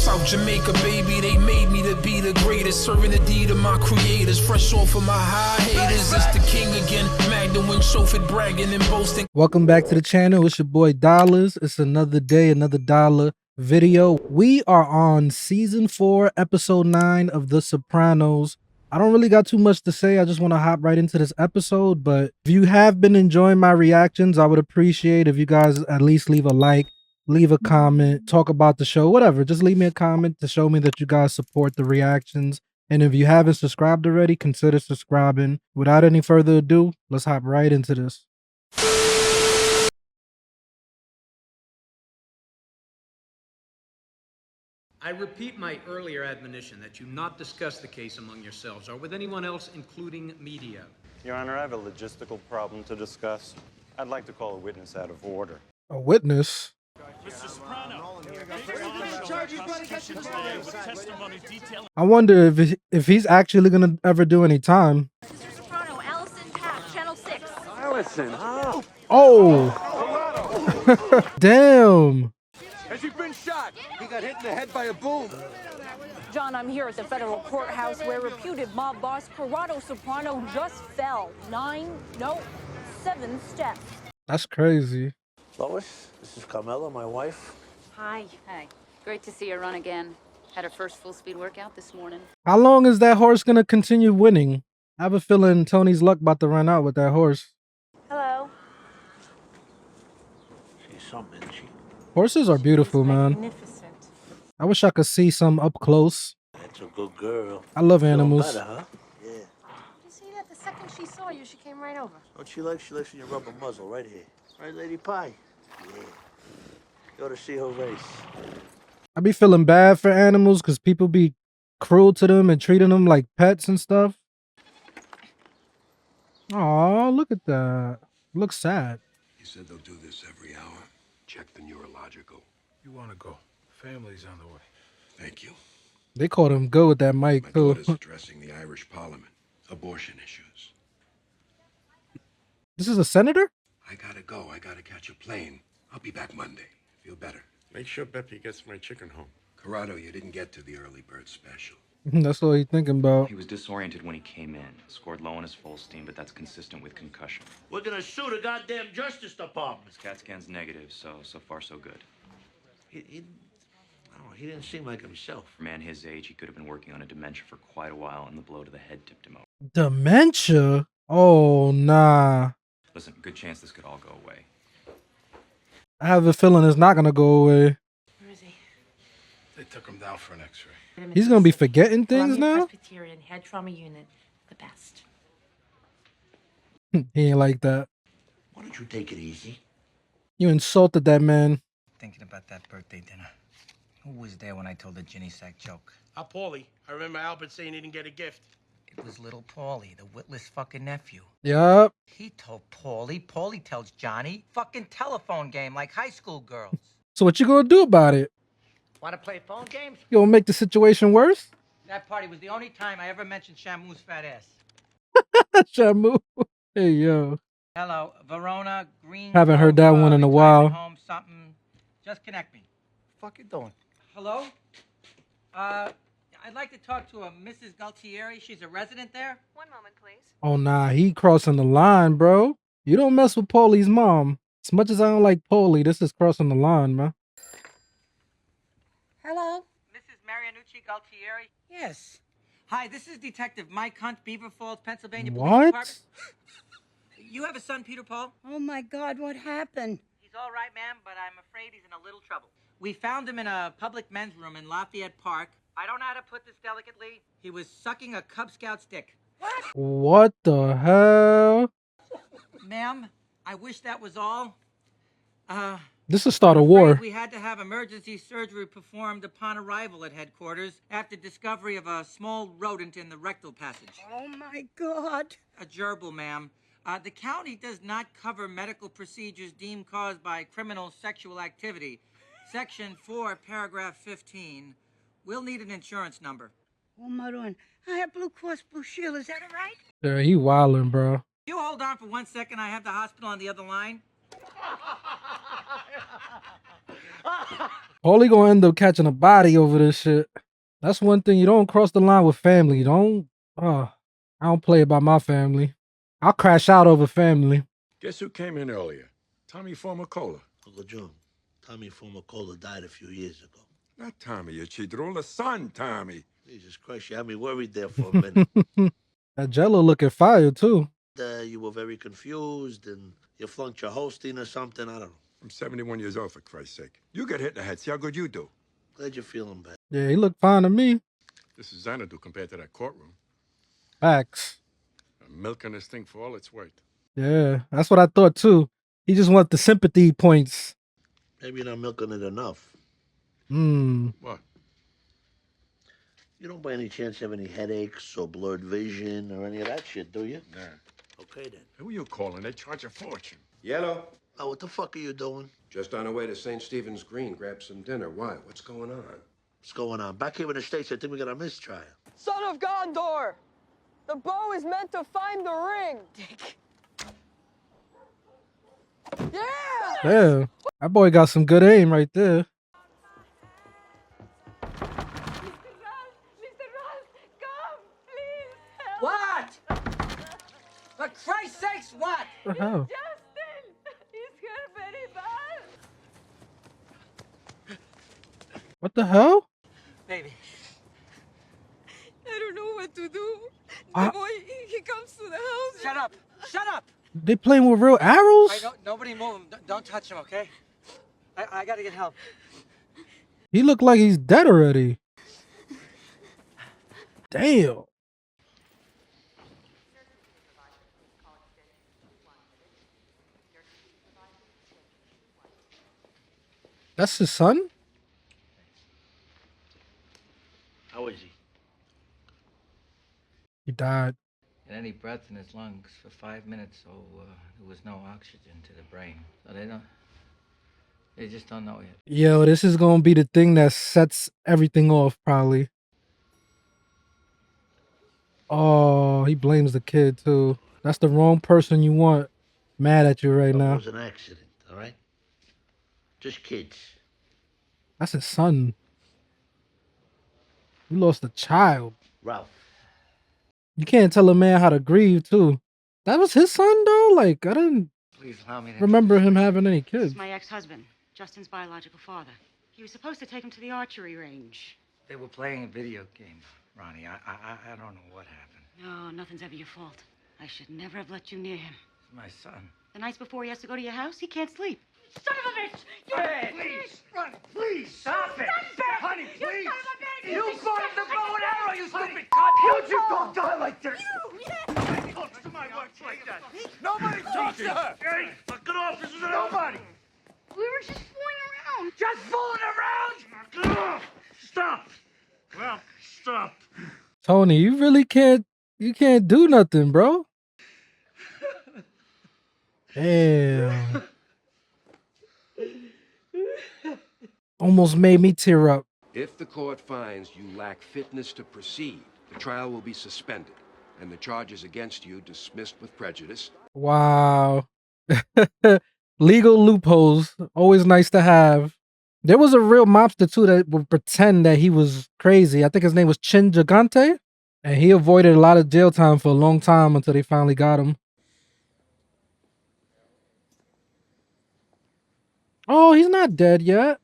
South Jamaica, baby, they made me to be the greatest. Serving the deed of my creators, fresh off of my high haters. It's the king again, Magdalene, chauffeured, bragging and boasting. Welcome back to the channel. It's your boy Dollars. It's another day, another dollar video. We are on season 4, episode 9 of The Sopranos. I don't really got too much to say. I just want to hop right into this episode. But if you have been enjoying my reactions, I would appreciate if you guys at least leave a like, leave a comment, talk about the show, whatever. Just leave me a comment to show me that you guys support the reactions. And if you haven't subscribed already, consider subscribing. Without any further ado, let's hop right into this. I repeat my earlier admonition that you not discuss the case among yourselves or with anyone else, including media. Your Honor, I have a logistical problem to discuss. I'd like to call a witness out of order. A witness? Mr. Soprano, I wonder if he's actually gonna ever do any time. Mr. Soprano, Allison Pack, Channel 6. Allison, huh? Oh! Damn! Has he been shot? He got hit in the head by a boom. John, I'm here at the federal courthouse where reputed mob boss Corrado Soprano just fell 7 steps. That's crazy. Lois, this is Carmela, my wife. Hi. Hi. Great to see her run again. Had her first full-speed workout this morning. How long is that horse gonna continue winning? I have a feeling Tony's luck about to run out with that horse. Hello. She's something, isn't she? Horses are beautiful, man. Magnificent. I wish I could see some up close. That's a good girl. I love Feeling animals. better, huh? Yeah. Did you see that? The second she saw you, she came right over. What she likes? She likes when you rub her muzzle right here. Right, Lady Pie? Yeah. Go to see her race. I be feeling bad for animals because people be cruel to them and treating them like pets and stuff. Oh, look at that. Looks sad. He said they'll do this every hour. Check the neurological. You want to go? Family's on the way. Thank you. They called him good with that mic, My too. daughter's addressing the Irish Parliament. Abortion issues. This is a senator? I gotta go. I gotta catch a plane. I'll be back Monday. Feel better. Make sure Beppy gets my chicken home. Corrado, you didn't get to the early bird special. That's all he's thinking about. He was disoriented when he came in. Scored low on his full steam, but that's consistent with concussion. We're gonna sue the goddamn Justice Department. His CAT scan's negative, so far so good. I don't know, he didn't seem like himself. For a man his age, he could have been working on a dementia for quite a while, and the blow to the head tipped him over. Dementia? Oh, nah. Listen, good chance this could all go away. I have a feeling it's not gonna go away. Where is he? They took him down for an x-ray. He's gonna be forgetting things now? Presbyterian head trauma unit. The best. He ain't like that. Why don't you take it easy? You insulted that man. Thinking about that birthday dinner. Who was there when I told the Ginny Sack joke? Paulie. I remember Albert saying he didn't get a gift. It was little Paulie, the witless fucking nephew. Yup. He told Paulie. Paulie tells Johnny. Fucking telephone game like high school girls. So what you gonna do about it? Want to play phone games? You gonna make the situation worse? That party was the only time I ever mentioned Shamu's fat ass. Shamu. Hey, yo. Hello, Verona, Green. Haven't heard that one in a while. Home, something. Just connect me. Fuck you doing? Hello? I'd like to talk to a Mrs. Galtieri. She's a resident there. One moment, please. Oh, nah. He crossing the line, bro. You don't mess with Paulie's mom. As much as I don't like Paulie, this is crossing the line, man. Hello? Mrs. Marianucci Galtieri? Yes. Hi, this is Detective Mike Hunt, Beaver Falls, Pennsylvania Police What? Department. You have a son, Peter Paul? Oh my God, what happened? He's all right, ma'am, but I'm afraid he's in a little trouble. We found him in a public men's room in Lafayette Park. I don't know how to put this delicately. He was sucking a Cub Scout stick. What? What the hell? Ma'am, I wish that was all. This will start a I'm war. afraid we had to have emergency surgery performed upon arrival at headquarters after discovery of a small rodent in the rectal passage. Oh my God. A gerbil, ma'am. The county does not cover medical procedures deemed caused by criminal sexual activity. Section 4, paragraph 15. We'll need an insurance number. Oh, Maroon, I have Blue Cross Blue Shield. Is that all right? Yeah, he wildin', bro. You hold on for 1 second. I have the hospital on the other line. Paulie gonna end up catching a body over this shit. That's one thing. You don't cross the line with family. I don't play about my family. I'll crash out over family. Guess who came in earlier? Tommy Formicola. Uncle John, Tommy Formicola died a few years ago. Not Tommy, you chidrola son, Tommy. Jesus Christ, you had me worried there for a minute. That Jello looking fire too. You were very confused and you flunked your hosting or something. I don't know. I'm 71 years old, for Christ's sake. You get hit in the head. See how good you do. Glad you're feeling better. Yeah, he looked fine to me. This is Xanadu compared to that courtroom. Facts. I'm milking this thing for all it's worth. Yeah, that's what I thought too. He just wants the sympathy points. Maybe you're not milking it enough. What? You don't by any chance have any headaches or blurred vision or any of that shit, do you? Nah. Okay, then. Who are you calling? They charge a fortune. Yellow. Now, what the fuck are you doing? Just on our way to St. Stephen's Green, grab some dinner. Why? What's going on? What's going on? Back here in the States, I think we got a mistrial. Son of Gondor! The bow is meant to find the ring! Dick. Yeah! Yeah, that boy got some good aim right there. What? For Christ's sakes, what? What the hell? Justin! He's hurt very bad! What the hell? Baby. I don't know what to do. Ah. The boy, he comes to the house. Shut up. Shut up. They playing with real arrows? Nobody move him. Don't touch him, okay? I gotta get help. He looked like he's dead already. Damn. That's his son? How is he? He died. And any breath in his lungs for 5 minutes, so there was no oxygen to the brain. So they just don't know yet. Yo, this is gonna be the thing that sets everything off, probably. Oh, he blames the kid too. That's the wrong person you want mad at you right now. It was an accident, all right? Just kids. That's his son. He lost a child. Ralph. You can't tell a man how to grieve too. That was his son though? Like, I didn't Please allow me to remember him having any This kids. is my ex-husband, Justin's biological father. He was supposed to take him to the archery range. They were playing a video game, Ronnie. I don't know what happened. No, nothing's ever your fault. I should never have let you near him. It's my son. The nights before he has to go to your house, he can't sleep. Son of a bitch! Hey, please, Ronnie, please, stop it! Honey, please! You bought him the bow and arrow, you stupid cunt! You don't die like this! Nobody talks to my wife like that! Nobody talks to her! Hey, knock it off, this is nobody! We were just fooling around. Just fooling around! Knock it off! Stop! Ralph, stop. Tony, you really can't do nothing, bro. Damn. Almost made me tear up. If the court finds you lack fitness to proceed, the trial will be suspended and the charges against you dismissed with prejudice. Wow. Legal loopholes, always nice to have. There was a real mobster too that would pretend that he was crazy. I think his name was Chin Gigante. And he avoided a lot of jail time for a long time until they finally got him. Oh, he's not dead yet.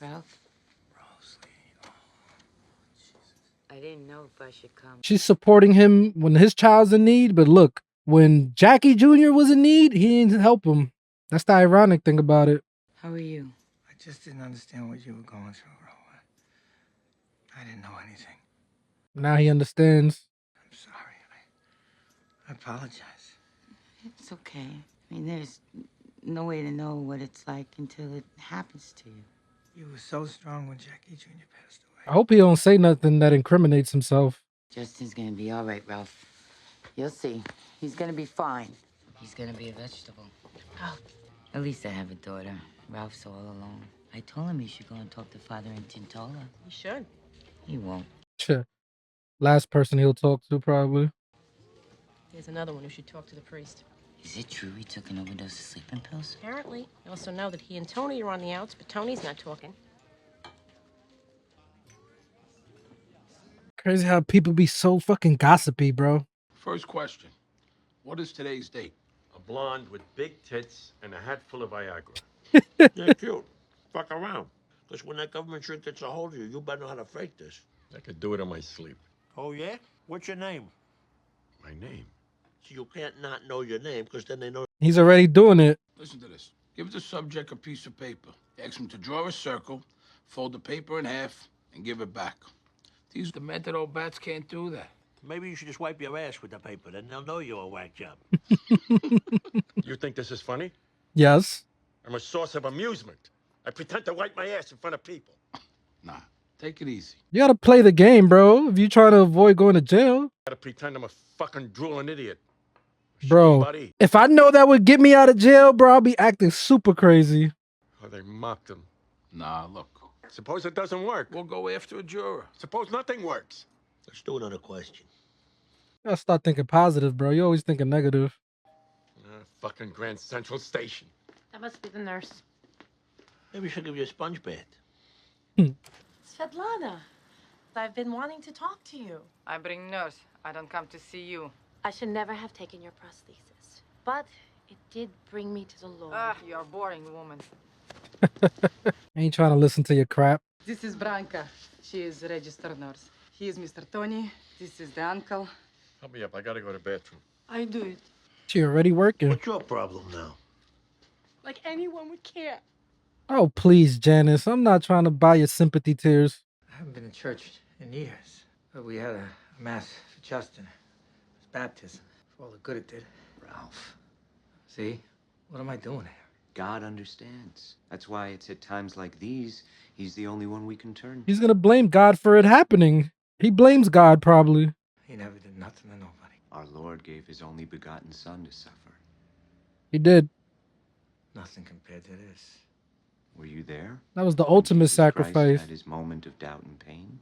Ralph? Rosalie. I didn't know if I should come. She's supporting him when his child's in need. But look, when Jackie Jr. was in need, he didn't help him. That's the ironic thing about it. How are you? I just didn't understand what you were going through, Ro. I didn't know anything. Now he understands. I'm sorry. I apologize. It's okay. I mean, there's no way to know what it's like until it happens to you. You were so strong when Jackie Jr. passed away. I hope he don't say nothing that incriminates himself. Justin's gonna be all right, Ralph. You'll see. He's gonna be fine. He's gonna be a vegetable. Oh. At least I have a daughter. Ralph's all alone. I told him he should go and talk to Father in Tintola. You should. He won't. Sure. Last person he'll talk to, probably. Here's another one who should talk to the priest. Is it true he took an overdose of sleeping pills? Apparently. I also know that he and Tony are on the outs, but Tony's not talking. Crazy how people be so fucking gossipy, bro. First question. What is today's date? A blonde with big tits and a hat full of Viagra. Yeah, cute. Fuck around. Because when that government shit gets a hold of you, you better know how to fake this. I could do it in my sleep. Oh, yeah? What's your name? My name? So you can't not know your name, because then they know. He's already doing it. Listen to this. Give the subject a piece of paper. Ask him to draw a circle, fold the paper in half, and give it back. These demented old bats can't do that. Maybe you should just wipe your ass with the paper, then they'll know you're a whack job. You think this is funny? Yes. I'm a source of amusement. I pretend to wipe my ass in front of people. Nah, take it easy. You gotta play the game, bro. If you trying to avoid going to jail. Gotta pretend I'm a fucking drooling idiot. Bro, Buddy. if I know that would get me out of jail, bro, I'll be acting super crazy. Oh, they mocked him. Nah, look. Suppose it doesn't work. We'll go after a juror. Suppose nothing works. Let's do another question. You gotta start thinking positive, bro. You always thinking negative. Fucking Grand Central Station. That must be the nurse. Maybe we should give you a sponge bath. Svetlana, I've been wanting to talk to you. I bring nurse. I don't come to see you. I should never have taken your prosthesis, but it did bring me to the Lord. Ah, you're a boring woman. Ain't trying to listen to your crap. This is Branka. She is a registered nurse. He is Mr. Tony. This is the uncle. Help me up. I gotta go to the bathroom. I do it. She already working. What's your problem now? Like anyone would care. Oh, please, Janice. I'm not trying to buy your sympathy tears. I haven't been to church in years, but we had a mass for Justin. His baptism. For all the good it did. Ralph, See? What am I doing here? God understands. That's why it's at times like these, he's the only one we can turn to. He's gonna blame God for it happening. He blames God, probably. He never did nothing to nobody. Our Lord gave his only begotten Son to suffer. He did. Nothing compared to this. Were you there? That was the ultimate Jesus Christ sacrifice. had his moment of doubt and pain.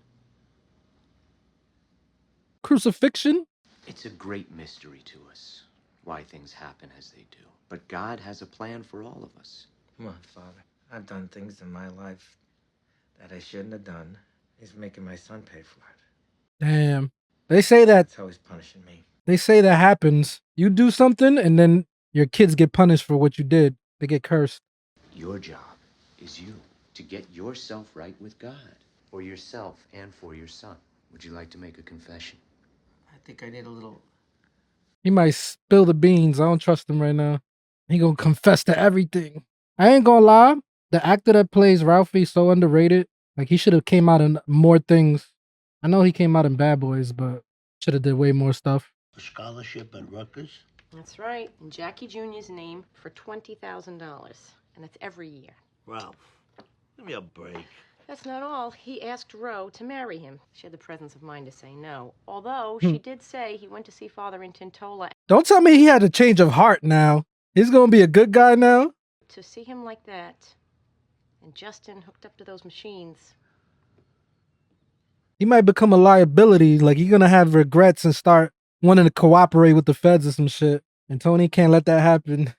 Crucifixion? It's a great mystery to us, why things happen as they do. But God has a plan for all of us. Come on, Father. I've done things in my life that I shouldn't have done. He's making my son pay for it. Damn. They say that. That's how he's punishing me. They say that happens. You do something, and then your kids get punished for what you did. They get cursed. Your job is you, to get yourself right with God, for yourself and for your son. Would you like to make a confession? I think I need a little... He might spill the beans. I don't trust him right now. He gonna confess to everything. I ain't gonna lie. The actor that plays Ralphie so underrated. Like, he should have came out in more things. I know he came out in Bad Boys, but should have did way more stuff. A scholarship at Rutgers? That's right. In Jackie Jr.'s name for $20,000. And that's every year. Ralph, give me a break. That's not all. He asked Ro to marry him. She had the presence of mind to say no. Although she did say he went to see Father in Tintola. Don't tell me he had a change of heart now. He's gonna be a good guy now? To see him like that, and Justin hooked up to those machines. He might become a liability. Like, he's gonna have regrets and start wanting to cooperate with the feds or some shit. And Tony can't let that happen.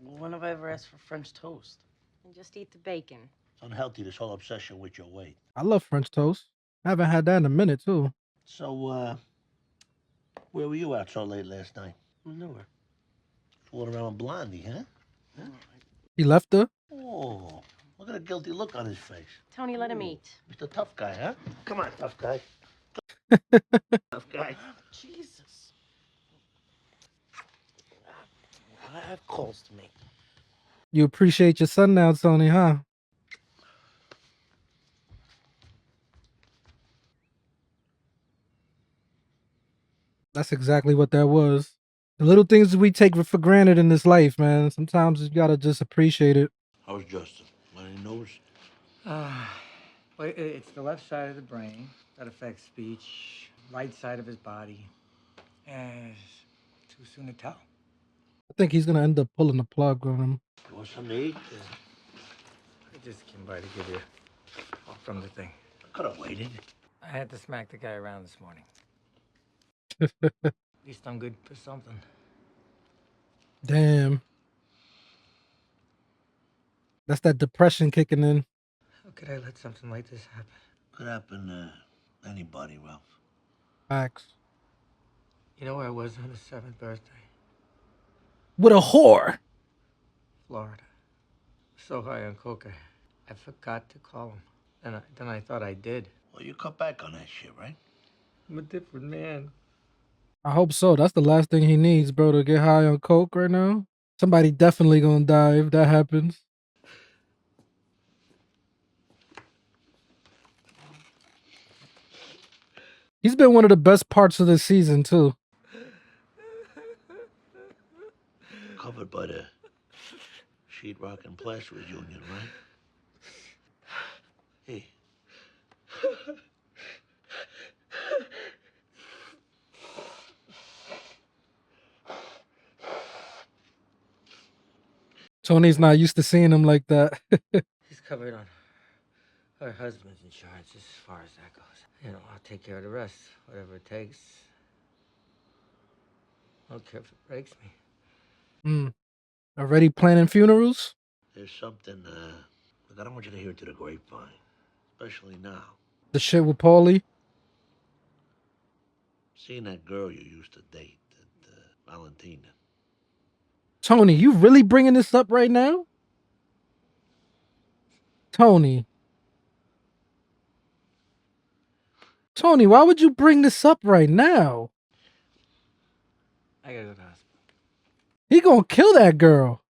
When have I ever asked for French toast? And just eat the bacon. It's unhealthy, this whole obsession with your weight. I love French toast. I haven't had that in a minute, too. So, where were you out so late last night? Nowhere. Fooling around with Blondie, huh? He left her? Oh, look at the guilty look on his face. Tony, let him eat. He's the tough guy, huh? Come on, tough guy. Tough guy. Jesus. I have calls to make. You appreciate your son now, Tony, huh? That's exactly what that was. The little things we take for granted in this life, man. Sometimes you gotta just appreciate it. How's Justin? Any news? Well, it's the left side of the brain that affects speech, right side of his body. Too soon to tell. I think he's gonna end up pulling the plug on him. You want something to eat? I just came by to give you from the thing. I could have waited. I had to smack the guy around this morning. At least I'm good for something. Damn. That's that depression kicking in. How could I let something like this happen? Could happen to anybody, Ralph. Facts. You know where I was on his 7th birthday? With a whore. Florida. So high on coke, I forgot to call him. Then I thought I did. Well, you cut back on that shit, right? I'm a different man. I hope so. That's the last thing he needs, bro, to get high on coke right now. Somebody definitely gonna die if that happens. He's been one of the best parts of this season, too. Covered by the sheetrock and plasterers union, right? Hey. Tony's not used to seeing him like that. He's covered on her husband's insurance as far as that goes. You know, I'll take care of the rest, whatever it takes. I don't care if it breaks me. Already planning funerals? There's something, look, I don't want you to hear it to the grapevine. Especially now. The shit with Paulie? Seeing that girl you used to date, that Valentina. Tony, you really bringing this up right now? Tony. Tony, why would you bring this up right now? I gotta go to the hospital. He gonna kill that girl.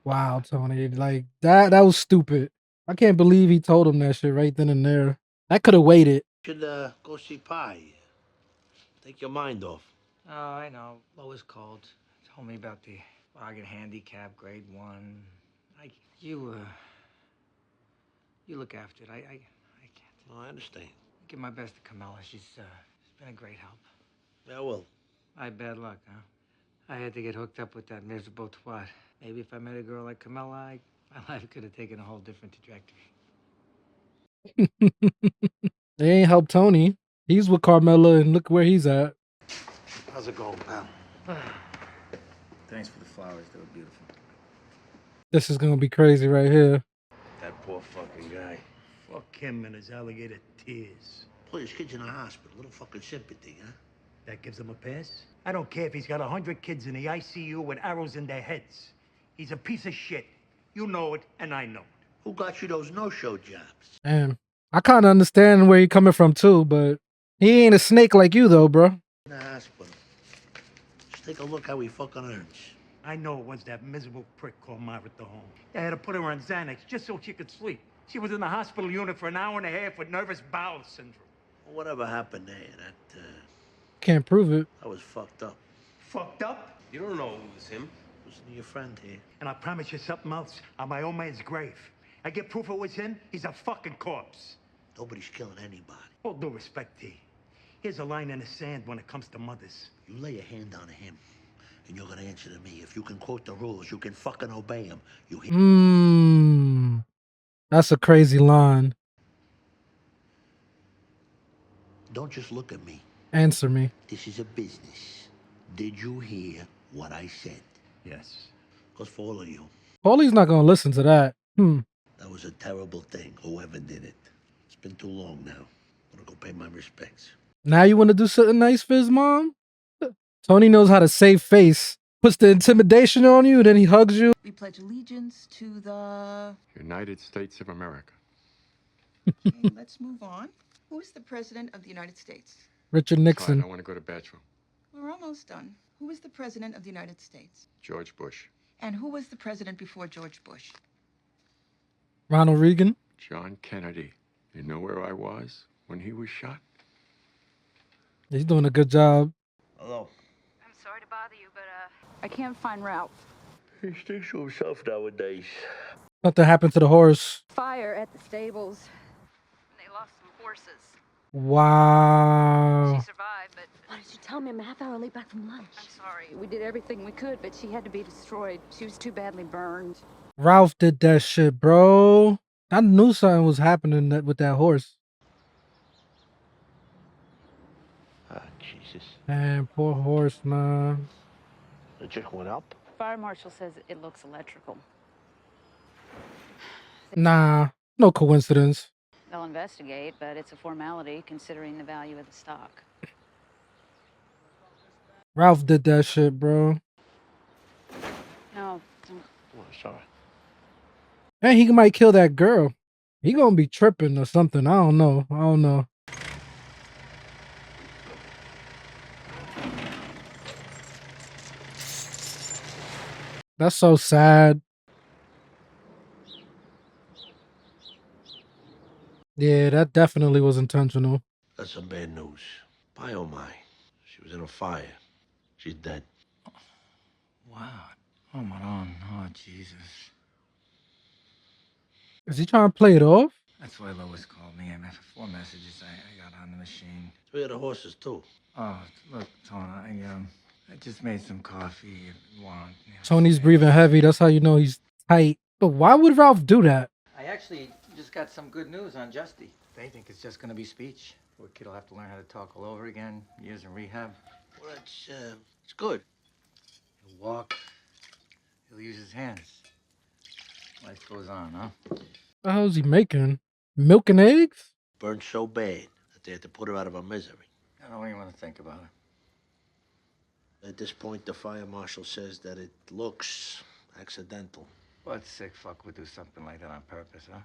Wow, Tony. Like, that was stupid. I can't believe he told him that shit right then and there. That could have waited. You should, go see Pi. Take your mind off. Oh, I know. Lois called. Told me about the bargain handicap, grade 1. You look after it. I can't. Oh, I understand. Give my best to Camilla. She's been a great help. Yeah, well. My bad luck, huh? I had to get hooked up with that miserable twat. Maybe if I met a girl like Camilla, my life could have taken a whole different trajectory. They ain't helped Tony. He's with Carmela and look where he's at. How's it going, pal? Thanks for the flowers. They were beautiful. This is gonna be crazy right here. That poor fucking guy. Fuck him and his alligator tears. Please, kid's in the hospital. Little fucking sympathy, huh? That gives him a pass? I don't care if he's got 100 kids in the ICU with arrows in their heads. He's a piece of shit. You know it, and I know it. Who got you those no-show jobs? Damn. I kind of understand where you're coming from, too, but he ain't a snake like you, though, bro. In the hospital. Just take a look how he fucking earns. I know it was that miserable prick called Margaret the home. They had to put her on Xanax just so she could sleep. She was in the hospital unit for an hour and a half with nervous bowel syndrome. Well, whatever happened there, that, Can't prove it. that was fucked up. Fucked up? You don't know it was him. Wasn't your friend here? And I promise you something else. On my old man's grave. I get proof it was him, he's a fucking corpse. Nobody's killing anybody. All due respect, T. Here's a line in the sand when it comes to mothers. You lay a hand on him, and you're gonna answer to me. If you can quote the rules, you can fucking obey them. You hear? That's a crazy line. Don't just look at me. Answer me. This is a business. Did you hear what I said? Yes. Goes for all of you. Paulie's not gonna listen to that. That was a terrible thing, whoever did it. It's been too long now. I'm gonna go pay my respects. Now you want to do something nice for his mom? Tony knows how to save face. Puts the intimidation on you, then he hugs you. We pledge allegiance to the... United States of America. Okay, let's move on. Who is the President of the United States? Richard Nixon. I want to go to bathroom. We're almost done. Who is the President of the United States? George Bush. And who was the President before George Bush? Ronald Reagan. John Kennedy. You know where I was when he was shot? He's doing a good job. Hello. I'm sorry to bother you, but I can't find Ralph. He sticks to himself nowadays. Something happened to the horse. Fire at the stables. They lost some horses. Wow. She survived, but why did you tell me I'm a half hour late back from lunch? I'm sorry. We did everything we could, but she had to be destroyed. She was too badly burned. Ralph did that shit, bro. I knew something was happening with that horse. Ah, Jesus. pieces. And poor horse, man. It just went up. Fire marshal says it looks electrical. Nah, no coincidence. They'll investigate, but it's a formality considering the value of the stock. Ralph did that shit, bro. No. Oh, sorry. And he might kill that girl. He gonna be tripping or something. I don't know. That's so sad. Yeah, that definitely was intentional. That's some bad news. Bye, oh my. She was in a fire. She's dead. Wow. Oh, my God. Oh, Jesus. Is he trying to play it off? That's why Lois called me. And after 4 messages, I got on the machine. 3 of the horses, too. Oh, look, Tony, I just made some coffee if you want. Tony's breathing heavy. That's how you know he's tight. But why would Ralph do that? I actually just got some good news on Justy. They think it's just gonna be speech. Poor kid will have to learn how to talk all over again. Years in rehab. Well, it's good. He'll walk. He'll use his hands. Life goes on, huh? What the hell is he making? Milk and eggs? Burned so bad that they had to put her out of her misery. I don't even want to think about it. At this point, the fire marshal says that it looks accidental. What sick fuck would do something like that on purpose, huh?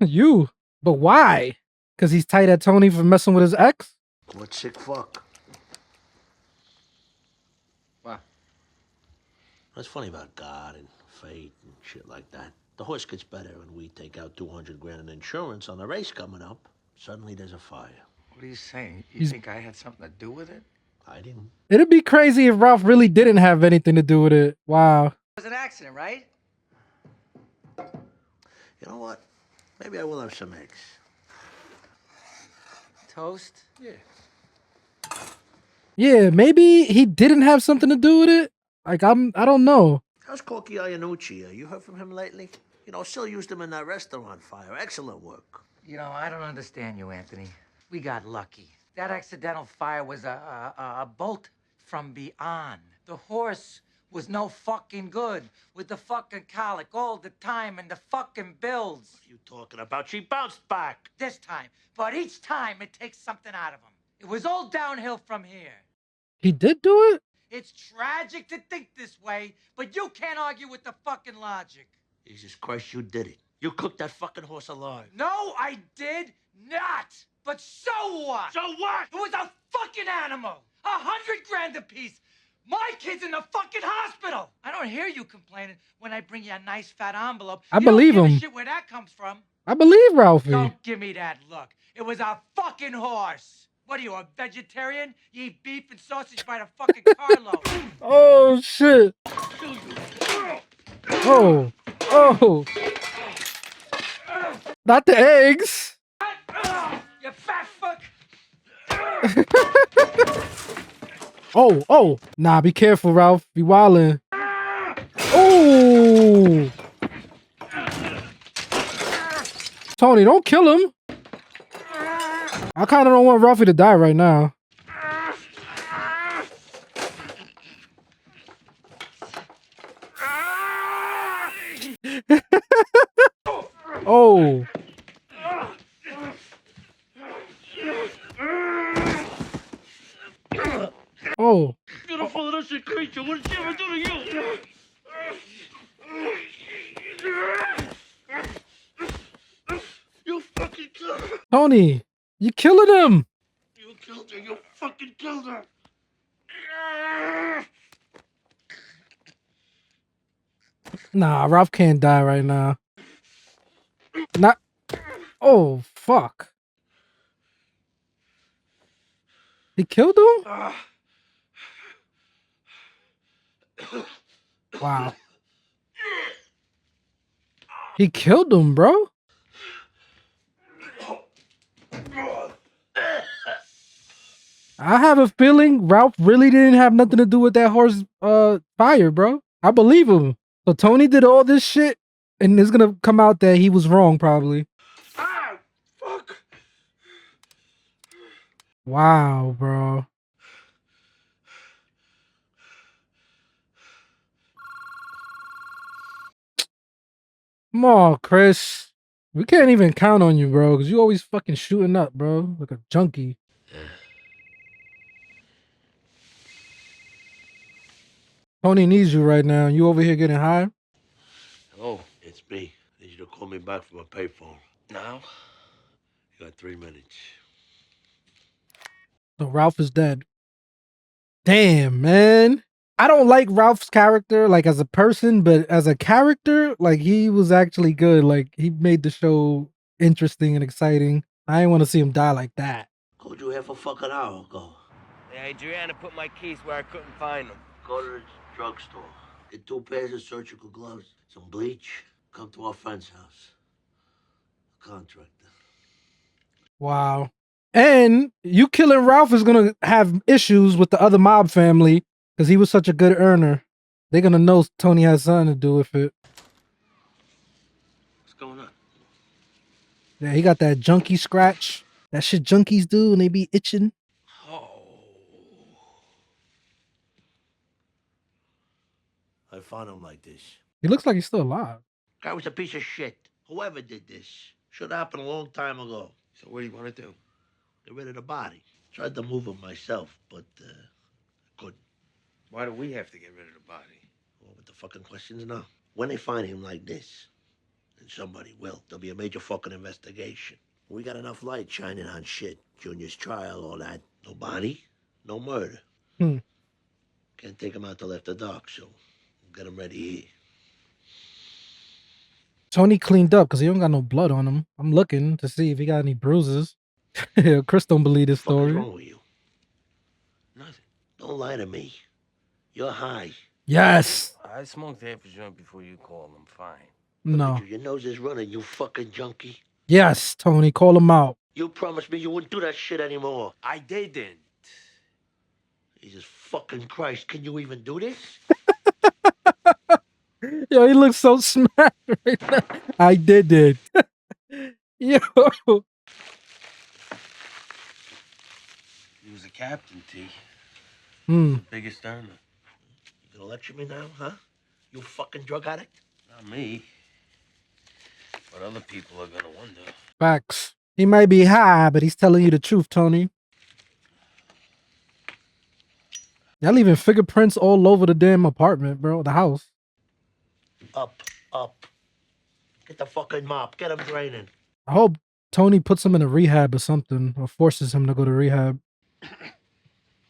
You? But why? Because he's tight at Tony for messing with his ex? What sick fuck? What? That's funny about God and fate and shit like that. The horse gets better and we take out 200 grand in insurance on the race coming up. Suddenly there's a fire. What are you saying? You think I had something to do with it? I didn't. It'd be crazy if Ralph really didn't have anything to do with it. Wow. It was an accident, right? You know what? Maybe I will have some eggs. Toast? Yeah. Yeah, maybe he didn't have something to do with it. Like, I don't know. How's Corky Iannucci? You heard from him lately? You know, still used him in that restaurant fire. Excellent work. You know, I don't understand you, Anthony. We got lucky. That accidental fire was a bolt from beyond. The horse was no fucking good with the fucking colic all the time and the fucking bills. What are you talking about? She bounced back. This time. But each time it takes something out of him. It was all downhill from here. He did do it? It's tragic to think this way, but you can't argue with the fucking logic. Jesus Christ, you did it. You cooked that fucking horse alive. No, I did not. But so what? So what? It was a fucking animal. 100 grand apiece. My kid's in the fucking hospital. I don't hear you complaining when I bring you a nice fat envelope. I believe You don't give him. a shit where that comes from. I believe Ralphie. Don't give me that look. It was a fucking horse. What are you, a vegetarian? You eat beef and sausage by the fucking carload. Oh, shit. Oh. Oh. Not the eggs. You fat fuck. Oh. Nah, be careful, Ralph. Be wildin'. Oh. Tony, don't kill him. I kind of don't want Ralphie to die right now. Oh. Oh. Beautiful innocent creature, what did she ever do to you? You fucking killed her. Tony, you killing him. You killed her. You fucking killed her. Nah, Ralph can't die right now. Not. Oh, fuck. He killed him? Wow. He killed him, bro. I have a feeling Ralph really didn't have nothing to do with that horse fire, bro. I believe him. So Tony did all this shit, and it's gonna come out that he was wrong, probably. Ah, fuck. Wow, bro. Come on, Chris. We can't even count on you, bro, because you always fucking shooting up, bro, like a junkie. Tony needs you right now. You over here getting high? Hello, it's me. I need you to call me back from a payphone. Now? You got 3 minutes. So Ralph is dead. Damn, man. I don't like Ralph's character, like as a person, but as a character, like he was actually good. Like he made the show interesting and exciting. I didn't want to see him die like that. Called you half a fucking hour ago. Hey, Adriana put my keys where I couldn't find them. Go to the drugstore. Get 2 pairs of surgical gloves, some bleach. Come to our friend's house. Contractor. Wow. And you killing Ralph is gonna have issues with the other mob family because he was such a good earner. They're gonna know Tony has something to do with it. What's going on? Yeah, he got that junkie scratch. That shit junkies do and they be itching. I found him like this. He looks like he's still alive. Guy was a piece of shit. Whoever did this. Should have happened a long time ago. So what do you want to do? Get rid of the body. Tried to move him myself, but couldn't. Why do we have to get rid of the body? Well, what the fucking questions now? When they find him like this, and somebody will, there'll be a major fucking investigation. We got enough light shining on shit. Junior's trial, all that. No body, no murder. Can't take him out till after dark, so we'll get him ready here. Tony cleaned up because he don't got no blood on him. I'm looking to see if he got any bruises. Chris don't believe this story. What's wrong with you? Nothing. Don't lie to me. You're high. Yes. I smoked half a joint before you called. I'm fine. No. Your nose is running, you fucking junkie. Yes, Tony, call him out. You promised me you wouldn't do that shit anymore. I didn't. Jesus fucking Christ, can you even do this? Yo, he looks so smacked right now. I did it. Yo. He was a captain, T. The biggest earner. You gonna lecture me now, huh? You fucking drug addict? Not me. But other people are gonna wonder. Facts. He might be high, but he's telling you the truth, Tony. Y'all leaving fingerprints all over the damn apartment, bro. The house. Up. Get the fucking mop. Get him draining. I hope Tony puts him in a rehab or something, or forces him to go to rehab.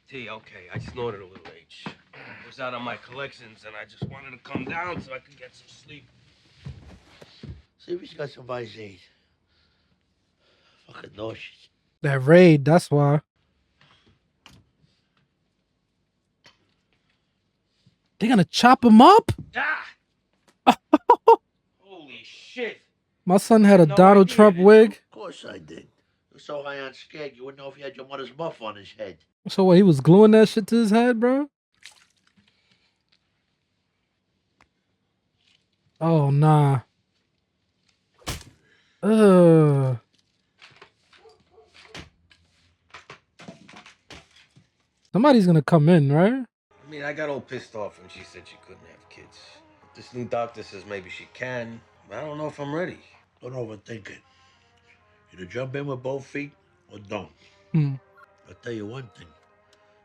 T, okay, I snorted a little H. I was out on my collections, and I just wanted to come down so I could get some sleep. See if he's got some Visine. Fucking nauseous. That raid, that's why. They're gonna chop him up? Ah! Holy shit. My son had a Donald Trump wig. Of course I did. You're so high on skag, you wouldn't know if he had your mother's muff on his head. So what, he was gluing that shit to his head, bro? Oh, nah. Somebody's gonna come in, right? I mean, I got all pissed off when she said she couldn't have kids. This new doctor says maybe she can. I don't know if I'm ready. Don't overthink it. Either jump in with both feet or don't. I'll tell you one thing.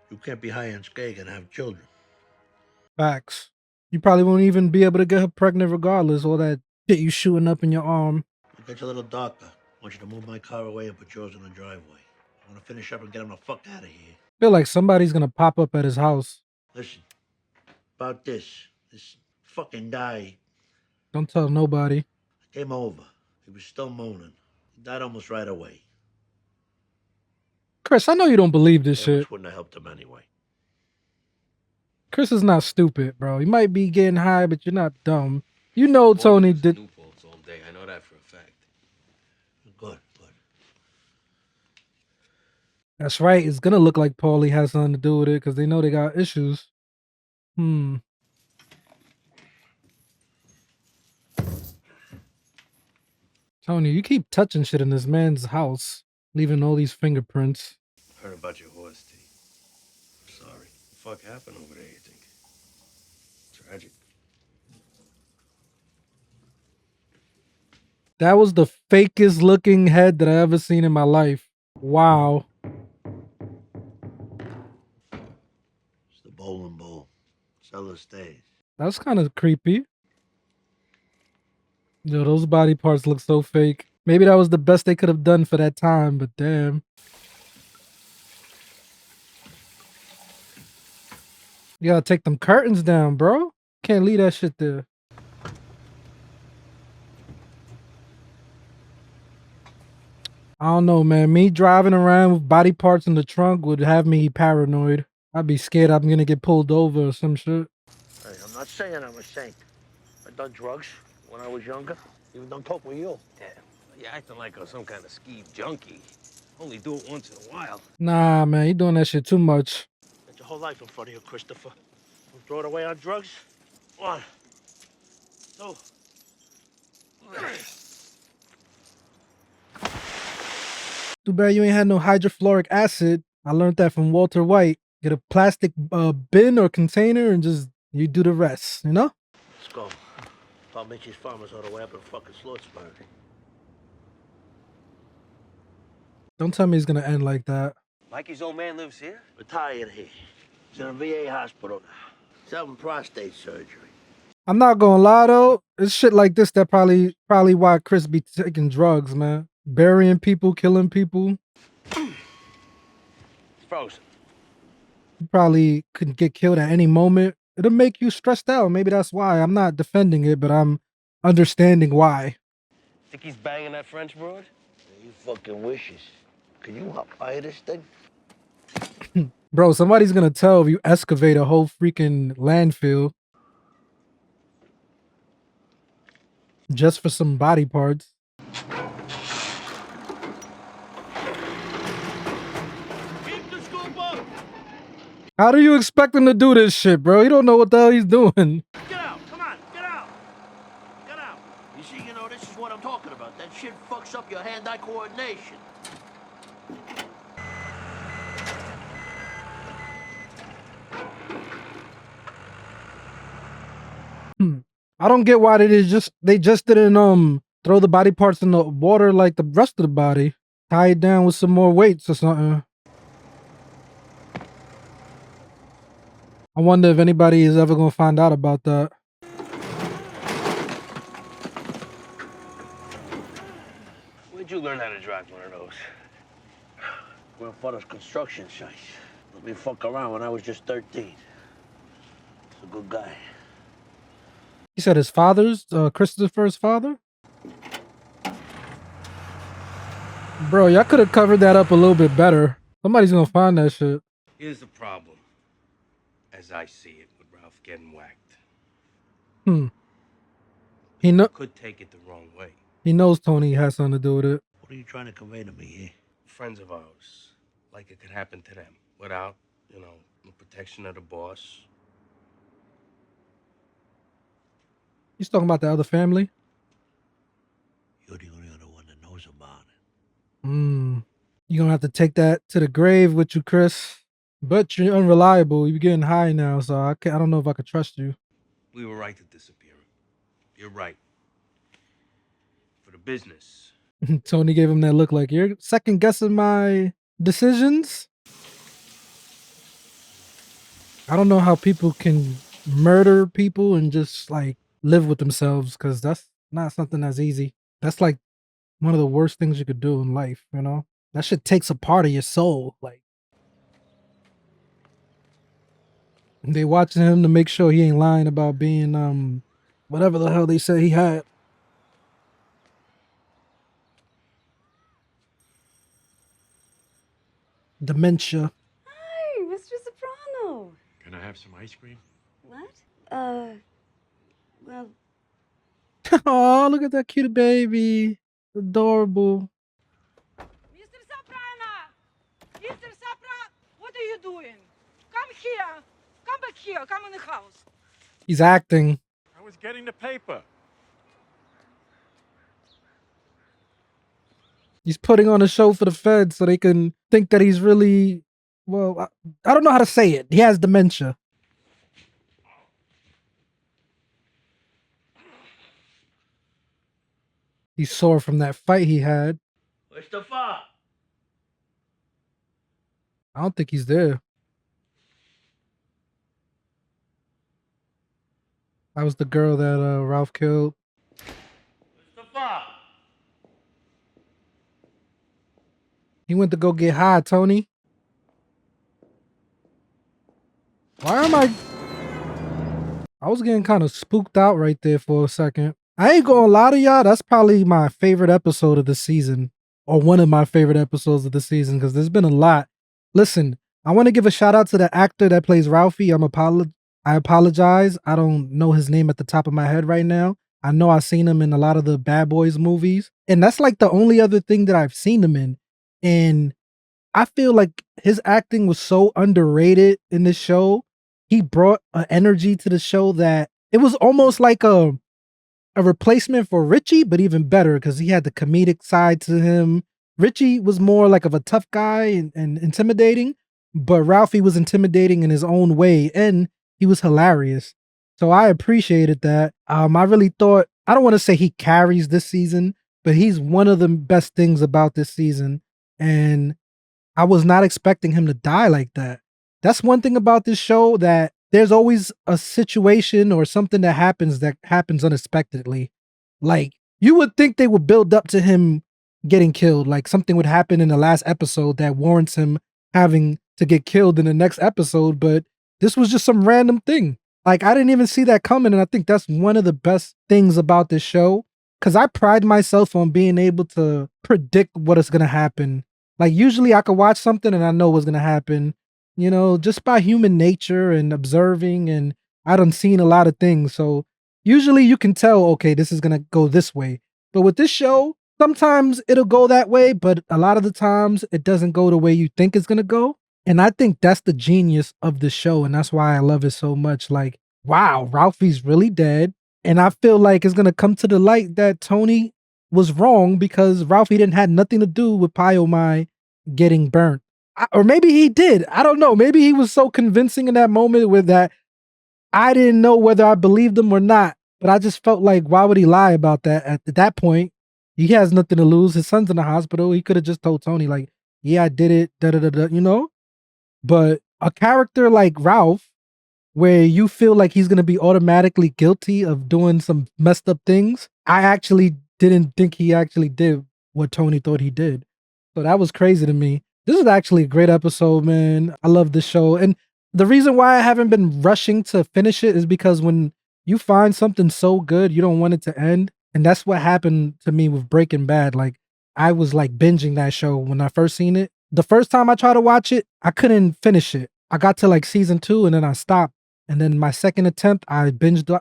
You can't be high on skag and have children. Facts. You probably won't even be able to get her pregnant regardless. All that shit you shooting up in your arm. It gets a little darker. I want you to move my car away and put yours in the driveway. I want to finish up and get him the fuck out of here. Feel like somebody's gonna pop up at his house. Listen, about this fucking guy. Don't tell nobody. I came over. He was still moaning. He died almost right away. Chris, I know you don't believe this shit. Wouldn't have helped him anyway. Chris is not stupid, bro. You might be getting high, but you're not dumb. You know Tony did. Newports all day. I know that for a fact. Good. That's right. It's gonna look like Paulie has something to do with it because they know they got issues. Tony, you keep touching shit in this man's house, leaving all these fingerprints. Heard about your horse, T. Sorry. What the fuck happened over there, you think? Tragic. That was the fakest looking head that I ever seen in my life. Wow. It's the bowling ball. Cellar stays. That's kind of creepy. Yo, those body parts look so fake. Maybe that was the best they could have done for that time, but damn. You gotta take them curtains down, bro. Can't leave that shit there. I don't know, man. Me driving around with body parts in the trunk would have me paranoid. I'd be scared I'm gonna get pulled over or some shit. Hey, I'm not saying I'm a saint. I've done drugs when I was younger. Even done coke with you. Yeah, you're acting like some kind of ski junkie. Only do it once in a while. Nah, man. You doing that shit too much. That's your whole life in front of you, Christopher. Don't throw it away on drugs. 1, 2. Too bad you ain't had no hydrofluoric acid. I learned that from Walter White. Get a plastic bin or container and just you do the rest, you know? Let's go. Paul Mitchell's farmers all the way up in fucking Slotsburg. Don't tell me it's gonna end like that. Mikey's old man lives here? Retired here. He's in a VA hospital now. He's having prostate surgery. I'm not gonna lie though, it's shit like this that probably why Chris be taking drugs, man. Burying people, killing people. It's frozen. You probably could get killed at any moment. It'll make you stressed out. Maybe that's why. I'm not defending it, but I'm understanding why. Think he's banging that French broad? He fucking wishes. Can you hot fire this thing? Bro, somebody's gonna tell if you excavate a whole freaking landfill just for some body parts. How do you expect him to do this shit, bro? You don't know what the hell he's doing. Get out! Come on! Get out! Get out! You see, this is what I'm talking about. That shit fucks up your hand-eye coordination. I don't get why they just didn't throw the body parts in the water like the rest of the body. Tie it down with some more weights or something. I wonder if anybody is ever gonna find out about that. Where'd you learn how to drive one of those? Grandfather's construction site. Let me fuck around when I was just 13. He's a good guy. He said his father's, Christopher's father? Bro, y'all could have covered that up a little bit better. Somebody's gonna find that shit. Here's the problem, as I see it, with Ralph getting whacked. He could take it the wrong way. He knows Tony has something to do with it. What are you trying to convey to me here? Friends of ours, like it could happen to them without, the protection of the boss. He's talking about the other family. You're the only other one that knows about it. You're gonna have to take that to the grave with you, Chris. But you're unreliable. You're getting high now, so I don't know if I could trust you. We were right to disappear him. You're right. For the business. Tony gave him that look like, you're second guessing my decisions? I don't know how people can murder people and just like live with themselves, because that's not something that's easy. That's like one of the worst things you could do in life, you know? That shit takes a part of your soul. Like, they watching him to make sure he ain't lying about being whatever the hell they said he had. Dementia. Hi, Mr. Soprano. Can I have some ice cream? What? Well, Oh, look at that cute baby. Adorable. Mr. Soprano! Mr. Soprano! What are you doing? Come here! Come back here! Come in the house! He's acting. I was getting the paper. He's putting on a show for the feds so they can think that he's really, well, I don't know how to say it. He has dementia. He's sore from that fight he had. Where's the far? I don't think he's there. That was the girl that Ralph killed. Where's the far? He went to go get high, Tony. Why am I was getting kind of spooked out right there for a second. I ain't gonna lie to y'all, that's probably my favorite episode of the season. Or one of my favorite episodes of the season, because there's been a lot. Listen, I want to give a shout out to the actor that plays Ralphie. I apologize. I don't know his name at the top of my head right now. I know I've seen him in a lot of the Bad Boys movies. And that's like the only other thing that I've seen him in. And I feel like his acting was so underrated in this show. He brought an energy to the show that it was almost like a replacement for Richie, but even better because he had the comedic side to him. Richie was more like of a tough guy and intimidating, but Ralphie was intimidating in his own way, and he was hilarious. So I appreciated that. I really thought, I don't want to say he carries this season, but he's one of the best things about this season. And I was not expecting him to die like that. That's one thing about this show, that there's always a situation or something that happens unexpectedly. Like, you would think they would build up to him getting killed. Like something would happen in the last episode that warrants him having to get killed in the next episode, but this was just some random thing. Like, I didn't even see that coming, and I think that's one of the best things about this show, because I pride myself on being able to predict what is going to happen. Like, usually I could watch something and I know what's going to happen, you know, just by human nature and observing, and I done seen a lot of things. So usually you can tell, okay, this is going to go this way. But with this show, sometimes it'll go that way, but a lot of the times it doesn't go the way you think it's going to go. And I think that's the genius of the show, and that's why I love it so much. Like, wow, Ralphie's really dead. And I feel like it's going to come to the light that Tony was wrong, because Ralphie didn't have nothing to do with Pyomai getting burnt. Or maybe he did. I don't know. Maybe he was so convincing in that moment with that I didn't know whether I believed him or not. But I just felt like, why would he lie about that at that point? He has nothing to lose. His son's in the hospital. He could have just told Tony, like, yeah, I did it, da-da-da-da, you know? But a character like Ralph, where you feel like he's going to be automatically guilty of doing some messed up things, I actually didn't think he actually did what Tony thought he did. So that was crazy to me. This is actually a great episode, man. I love this show. And the reason why I haven't been rushing to finish it is because when you find something so good, you don't want it to end. And that's what happened to me with Breaking Bad. Like, I was like binging that show when I first seen it. The first time I tried to watch it, I couldn't finish it. I got to like season 2 and then I stopped. And then my second attempt, I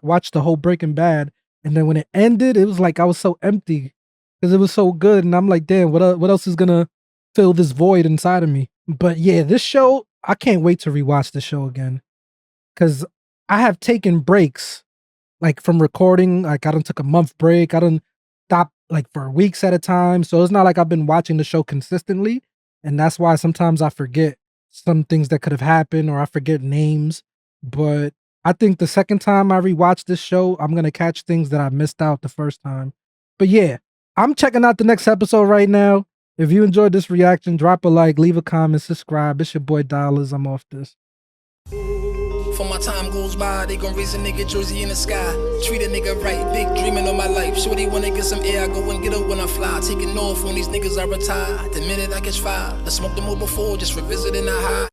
watched the whole Breaking Bad. And then when it ended, it was like I was so empty because it was so good. And I'm like, damn, what else is going to fill this void inside of me? But yeah, this show, I can't wait to rewatch the show again, because I have taken breaks like from recording. Like, I done took a month break. I done stopped like for weeks at a time. So it's not like I've been watching the show consistently. And that's why sometimes I forget some things that could have happened, or I forget names. But I think the second time I rewatch this show, I'm going to catch things that I missed out the first time. But yeah, I'm checking out the next episode right now. If you enjoyed this reaction, drop a like, leave a comment, subscribe. It's your boy Dollars. I'm off this. For my time goes by, they gon' raise a nigga jersey in the sky. Treat a nigga right, big dreaming on my life. Shorty wanna get some air, I go and get her when I fly. Taking off on these niggas, I retire. The minute I catch fire, I smoked them all before, just revisiting the high.